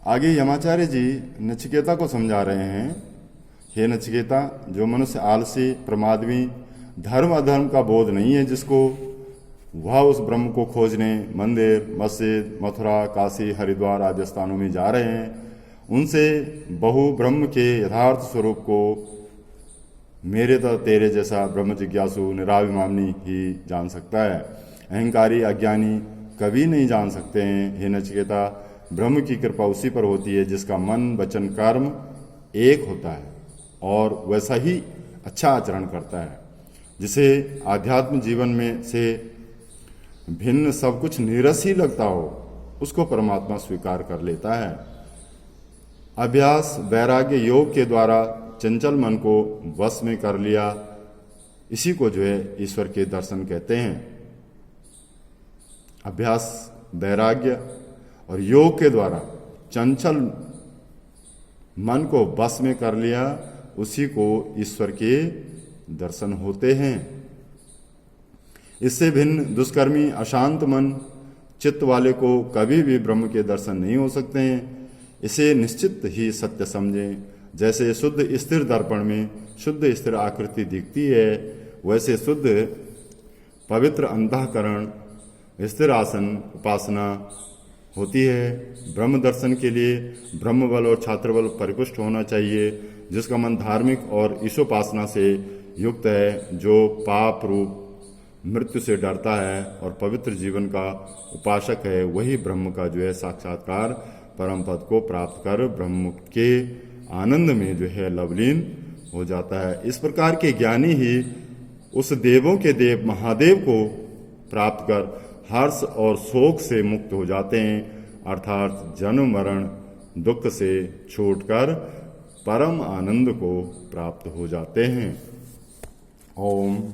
आगे यमाचार्य जी नचिकेता को समझा रहे हैं, हे नचिकेता, जो मनुष्य आलसी, प्रमादवी, धर्म अधर्म का बोध नहीं है जिसको, वह उस ब्रह्म को खोजने मंदिर, मस्जिद, मथुरा, काशी, हरिद्वार आदि स्थानों में जा रहे हैं, उनसे बहु ब्रह्म के यथार्थ स्वरूप को मेरे तो तेरे जैसा ब्रह्म जिज्ञासु निराभिमानी ही जान सकता है। अहंकारी अज्ञानी कभी नहीं जान सकते हैं। हे नचिकेता, ब्रह्म की कृपा उसी पर होती है जिसका मन, वचन, कर्म एक होता है और वैसा ही अच्छा आचरण करता है। जिसे आध्यात्म जीवन में से भिन्न सब कुछ नीरस ही लगता हो, उसको परमात्मा स्वीकार कर लेता है। अभ्यास वैराग्य योग के द्वारा चंचल मन को वश में कर लिया, इसी को जो है ईश्वर के दर्शन कहते हैं। अभ्यास वैराग्य और योग के द्वारा चंचल मन को वश में कर लिया, उसी को ईश्वर के दर्शन होते हैं। इससे भिन्न दुष्कर्मी अशांत मन चित्त वाले को कभी भी ब्रह्म के दर्शन नहीं हो सकते हैं। इसे निश्चित ही सत्य समझें। जैसे शुद्ध स्थिर दर्पण में शुद्ध स्थिर आकृति दिखती है, वैसे शुद्ध पवित्र अंतःकरण स्थिर आसन उपासना होती है। ब्रह्म दर्शन के लिए ब्रह्म बल और छात्र बल परिपुष्ट होना चाहिए। जिसका मन धार्मिक और ईशोपासना से युक्त है, जो पाप रूप मृत्यु से डरता है और पवित्र जीवन का उपासक है, वही ब्रह्म का जो है साक्षात्कार परम पद को प्राप्त कर ब्रह्म के आनंद में जो है लवलीन हो जाता है। इस प्रकार के ज्ञानी ही उस देवों के देव महादेव को प्राप्त कर हर्ष और शोक से मुक्त हो जाते हैं, अर्थात जन्म मरण दुख से छूटकर परम आनंद को प्राप्त हो जाते हैं। ओम।